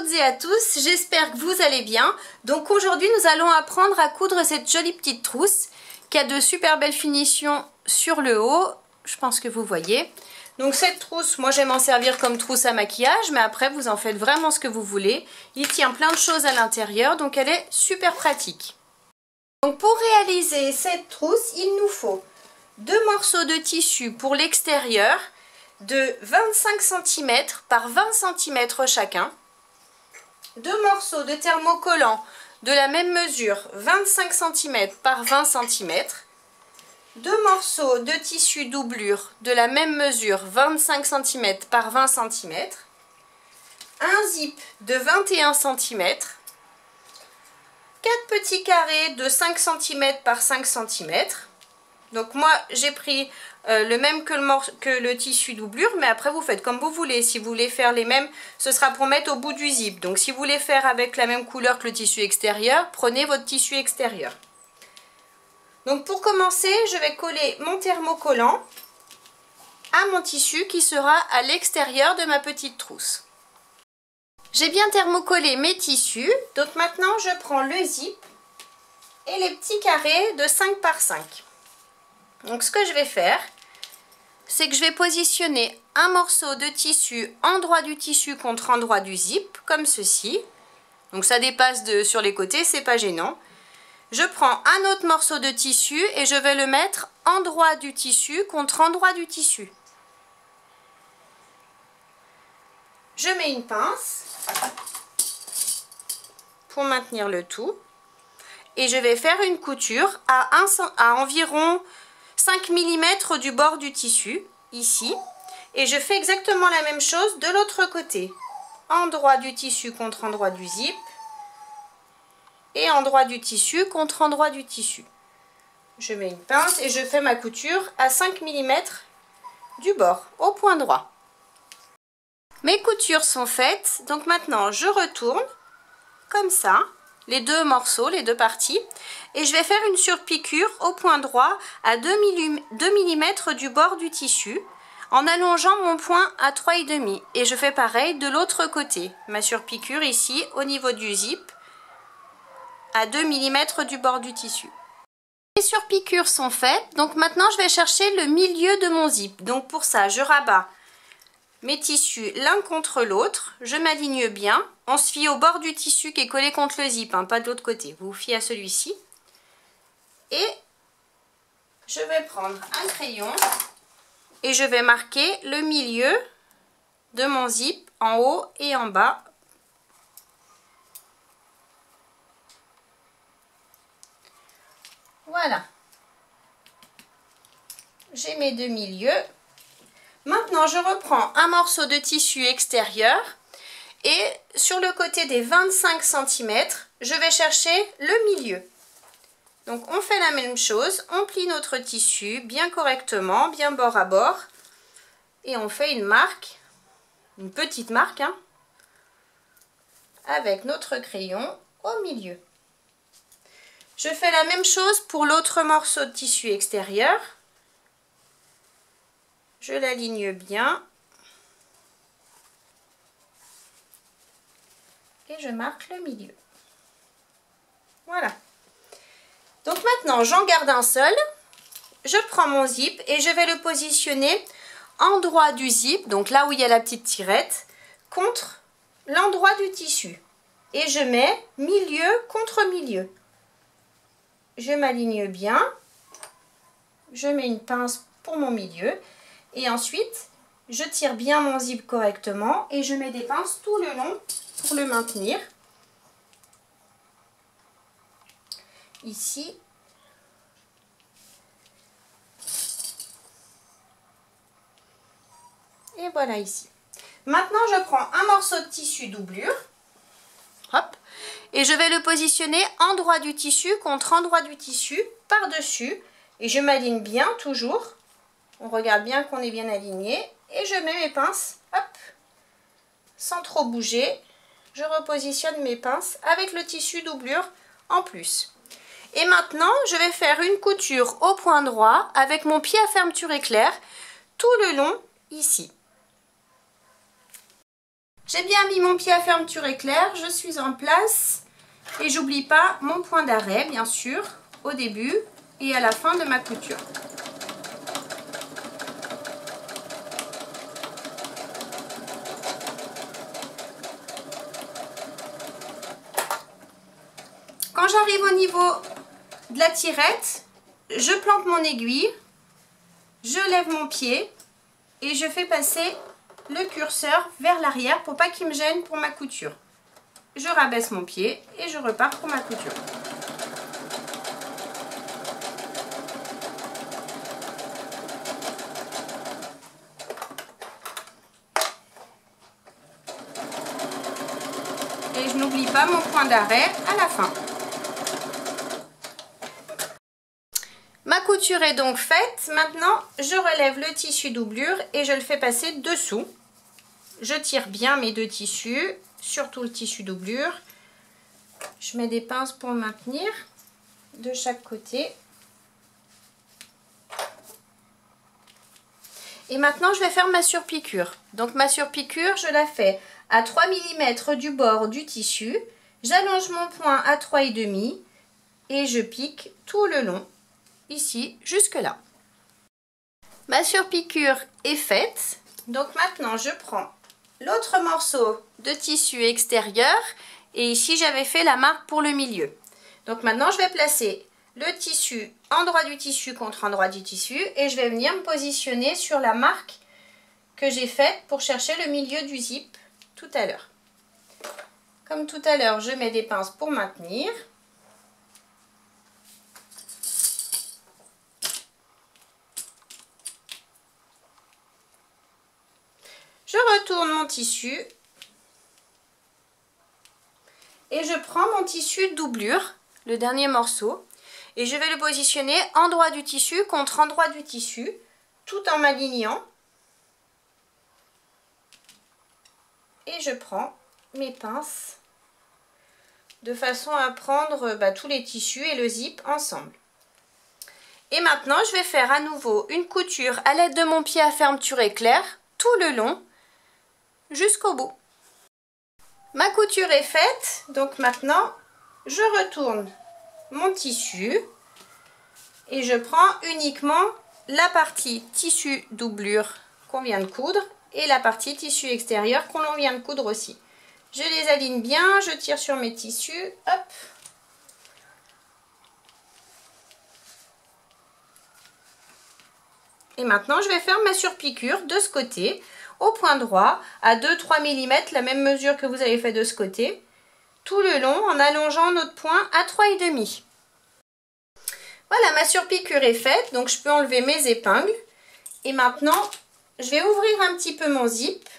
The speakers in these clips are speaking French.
toutes et à tous, j'espère que vous allez bien. Donc aujourd'hui nous allons apprendre à coudre cette jolie petite trousse qui a de super belles finitions sur le haut, je pense que vous voyez. Donc cette trousse, moi j'aime en servir comme trousse à maquillage, mais après vous en faites vraiment ce que vous voulez. Il tient plein de choses à l'intérieur, donc elle est super pratique. Donc pour réaliser cette trousse, il nous faut 2 morceaux de tissu pour l'extérieur de 25 cm par 20 cm chacun, 2 morceaux de thermocollant de la même mesure 25 cm par 20 cm, 2 morceaux de tissu doublure de la même mesure 25 cm par 20 cm, un zip de 21 cm, 4 petits carrés de 5 cm par 5 cm. Donc moi j'ai pris le même que le tissu doublure, mais après vous faites comme vous voulez. Si vous voulez faire les mêmes, ce sera pour mettre au bout du zip. Donc si vous voulez faire avec la même couleur que le tissu extérieur, prenez votre tissu extérieur. Donc pour commencer, je vais coller mon thermocollant à mon tissu qui sera à l'extérieur de ma petite trousse. J'ai bien thermocollé mes tissus, donc maintenant je prends le zip et les petits carrés de 5 par 5. Donc ce que je vais faire, c'est que je vais positionner un morceau de tissu endroit du tissu contre endroit du zip, comme ceci. Donc ça dépasse sur les côtés, c'est pas gênant. Je prends un autre morceau de tissu et je vais le mettre endroit du tissu contre endroit du tissu. Je mets une pince pour maintenir le tout. Et je vais faire une couture à environ 5 mm du bord du tissu, ici. Et je fais exactement la même chose de l'autre côté. Endroit du tissu contre endroit du zip. Et endroit du tissu contre endroit du tissu. Je mets une pince et je fais ma couture à 5 mm du bord, au point droit. Mes coutures sont faites, donc maintenant je retourne, comme ça, les deux morceaux, les deux parties, et je vais faire une surpiqûre au point droit à 2 mm du bord du tissu en allongeant mon point à 3,5 et je fais pareil de l'autre côté, ma surpiqûre ici au niveau du zip à 2 mm du bord du tissu. Les surpiqûres sont faites, donc maintenant je vais chercher le milieu de mon zip. Donc pour ça je rabats mes tissus l'un contre l'autre, je m'aligne bien, on se fie au bord du tissu qui est collé contre le zip, hein, pas de l'autre côté, vous vous fiez à celui-ci. Et je vais prendre un crayon et je vais marquer le milieu de mon zip en haut et en bas. Voilà. J'ai mes deux milieux. Maintenant, je reprends un morceau de tissu extérieur et sur le côté des 25 cm, je vais chercher le milieu. Donc, on fait la même chose, on plie notre tissu bien correctement, bien bord à bord et on fait une marque, une petite marque, hein, avec notre crayon au milieu. Je fais la même chose pour l'autre morceau de tissu extérieur. Je l'aligne bien et je marque le milieu. Voilà. Donc maintenant, j'en garde un seul. Je prends mon zip et je vais le positionner endroit du zip, donc là où il y a la petite tirette, contre l'endroit du tissu. Et je mets milieu contre milieu. Je m'aligne bien. Je mets une pince pour mon milieu. Et ensuite, je tire bien mon zip correctement et je mets des pinces tout le long pour le maintenir. Ici. Et voilà ici. Maintenant, je prends un morceau de tissu doublure. Hop. Et je vais le positionner endroit du tissu contre endroit du tissu par-dessus. Et je m'aligne bien toujours. On regarde bien qu'on est bien aligné et je mets mes pinces, hop, sans trop bouger. Je repositionne mes pinces avec le tissu doublure en plus. Et maintenant, je vais faire une couture au point droit avec mon pied à fermeture éclair tout le long ici. J'ai bien mis mon pied à fermeture éclair, je suis en place et j'oublie pas mon point d'arrêt bien sûr au début et à la fin de ma couture. Quand j'arrive au niveau de la tirette, je plante mon aiguille, je lève mon pied et je fais passer le curseur vers l'arrière pour pas qu'il me gêne pour ma couture. Je rabaisse mon pied et je repars pour ma couture. Et je n'oublie pas mon point d'arrêt à la fin. Ma couture est donc faite. Maintenant, je relève le tissu doublure et je le fais passer dessous. Je tire bien mes deux tissus, surtout le tissu doublure. Je mets des pinces pour le maintenir de chaque côté. Et maintenant, je vais faire ma surpiqûre. Donc ma surpiqûre, je la fais à 3 mm du bord du tissu. J'allonge mon point à 3,5 et je pique tout le long, ici jusque là. Ma surpiqûre est faite. Donc maintenant, je prends l'autre morceau de tissu extérieur et ici j'avais fait la marque pour le milieu. Donc maintenant je vais placer le tissu, endroit du tissu contre endroit du tissu et je vais venir me positionner sur la marque que j'ai faite pour chercher le milieu du zip tout à l'heure. Comme tout à l'heure, je mets des pinces pour maintenir. Je retourne mon tissu et je prends mon tissu doublure, le dernier morceau, et je vais le positionner endroit du tissu contre endroit du tissu, tout en m'alignant. Et je prends mes pinces de façon à prendre tous les tissus et le zip ensemble. Et maintenant, je vais faire à nouveau une couture à l'aide de mon pied à fermeture éclair tout le long jusqu'au bout. Ma couture est faite, donc maintenant je retourne mon tissu et je prends uniquement la partie tissu doublure qu'on vient de coudre et la partie tissu extérieur qu'on vient de coudre aussi. Je les aligne bien, je tire sur mes tissus, hop. Et maintenant je vais faire ma surpiqûre de ce côté. Au point droit, à 2-3 mm, la même mesure que vous avez fait de ce côté, tout le long en allongeant notre point à 3,5. Voilà, ma surpiqûre est faite, donc je peux enlever mes épingles. Et maintenant, je vais ouvrir un petit peu mon zip.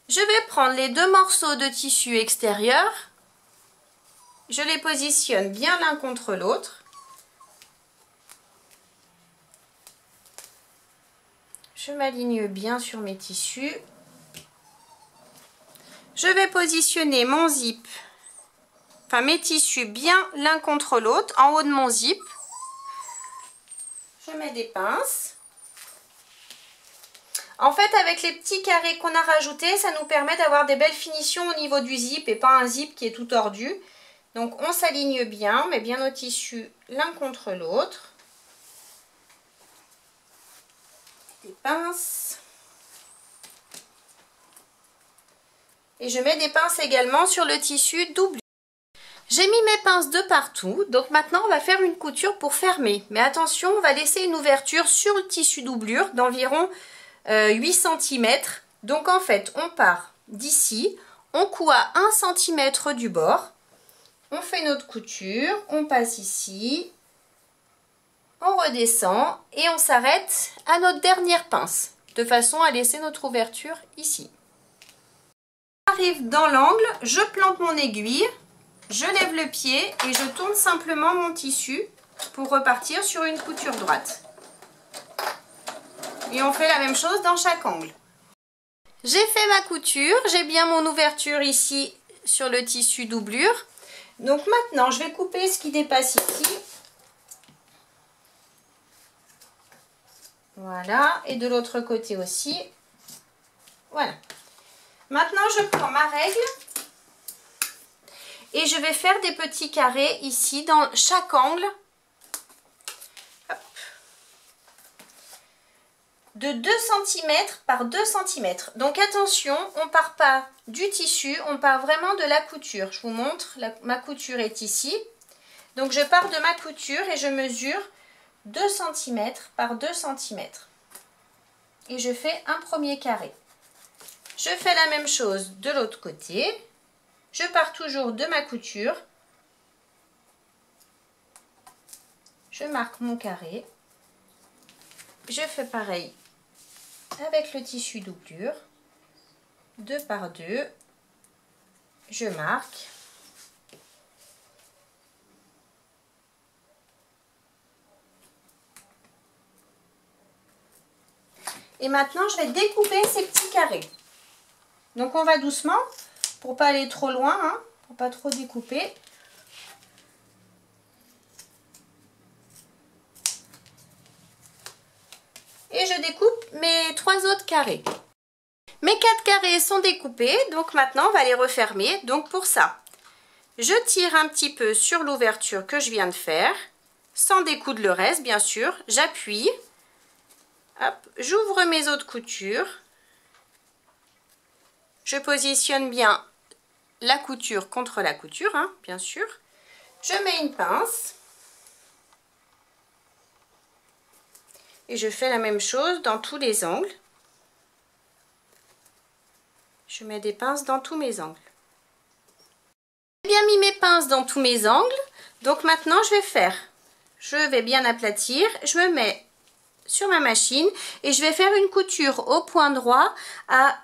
Je vais prendre les deux morceaux de tissu extérieur, je les positionne bien l'un contre l'autre. Je m'aligne bien sur mes tissus. Je vais positionner mon zip, mes tissus bien l'un contre l'autre en haut de mon zip. Je mets des pinces. En fait, avec les petits carrés qu'on a rajoutés, ça nous permet d'avoir des belles finitions au niveau du zip et pas un zip qui est tout tordu. Donc on s'aligne bien, on met bien nos tissus l'un contre l'autre. Des pinces et je mets des pinces également sur le tissu double. J'ai mis mes pinces de partout, donc maintenant on va faire une couture pour fermer. Mais attention, on va laisser une ouverture sur le tissu doublure d'environ 8 cm. Donc en fait, on part d'ici, on coud à 1 cm du bord, on fait notre couture, on passe ici, on redescend et on s'arrête à notre dernière pince, de façon à laisser notre ouverture ici. J'arrive dans l'angle, je plante mon aiguille, je lève le pied et je tourne simplement mon tissu pour repartir sur une couture droite. Et on fait la même chose dans chaque angle. J'ai fait ma couture, j'ai bien mon ouverture ici sur le tissu doublure. Donc maintenant, je vais couper ce qui dépasse ici. Voilà, et de l'autre côté aussi. Voilà. Maintenant, je prends ma règle et je vais faire des petits carrés ici dans chaque angle. Hop. De 2 cm par 2 cm. Donc attention, on ne part pas du tissu, on part vraiment de la couture. Je vous montre, ma couture est ici. Donc je pars de ma couture et je mesure 2 cm par 2 cm. Et je fais un premier carré. Je fais la même chose de l'autre côté. Je pars toujours de ma couture. Je marque mon carré. Je fais pareil avec le tissu doublure. 2 par 2. Je marque. Et maintenant, je vais découper ces petits carrés. Donc, on va doucement pour pas aller trop loin, hein, pour pas trop découper. Et je découpe mes 3 autres carrés. Mes 4 carrés sont découpés, donc maintenant, on va les refermer. Donc, pour ça, je tire un petit peu sur l'ouverture que je viens de faire, sans découdre le reste, bien sûr. J'appuie. J'ouvre mes autres coutures, je positionne bien la couture contre la couture, hein, bien sûr. Je mets une pince et je fais la même chose dans tous les angles. Je mets des pinces dans tous mes angles. J'ai bien mis mes pinces dans tous mes angles, donc maintenant je vais bien aplatir, je me mets sur ma machine et je vais faire une couture au point droit à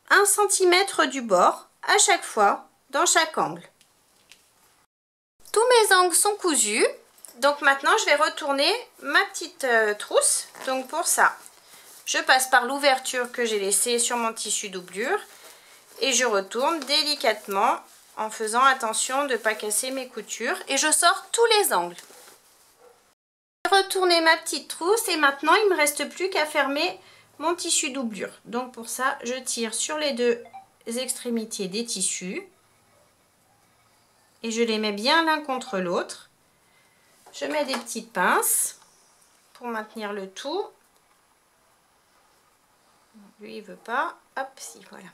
1 cm du bord à chaque fois dans chaque angle. Tous mes angles sont cousus, donc maintenant je vais retourner ma petite trousse. Donc pour ça, je passe par l'ouverture que j'ai laissée sur mon tissu doublure et je retourne délicatement en faisant attention de ne pas casser mes coutures et je sors tous les angles. Retourner ma petite trousse et maintenant il ne me reste plus qu'à fermer mon tissu doublure. Donc pour ça je tire sur les 2 extrémités des tissus et je les mets bien l'un contre l'autre. Je mets des petites pinces pour maintenir le tout. Lui il veut pas, hop, si, voilà.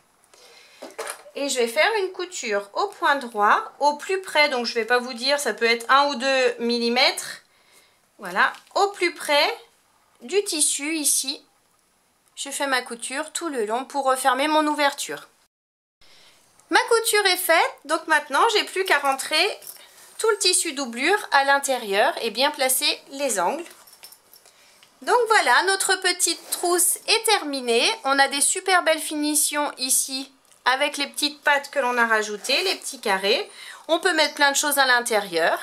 Et je vais faire une couture au point droit, au plus près, donc je ne vais pas vous dire, ça peut être 1 ou 2 mm. Voilà, au plus près du tissu ici, je fais ma couture tout le long pour refermer mon ouverture. Ma couture est faite, donc maintenant j'ai plus qu'à rentrer tout le tissu doublure à l'intérieur et bien placer les angles. Donc voilà, notre petite trousse est terminée. On a des super belles finitions ici avec les petites pattes que l'on a rajoutées, les petits carrés. On peut mettre plein de choses à l'intérieur.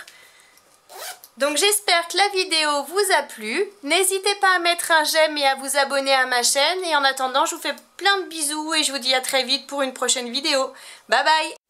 Donc j'espère que la vidéo vous a plu. N'hésitez pas à mettre un j'aime et à vous abonner à ma chaîne. Et en attendant, je vous fais plein de bisous et je vous dis à très vite pour une prochaine vidéo. Bye bye!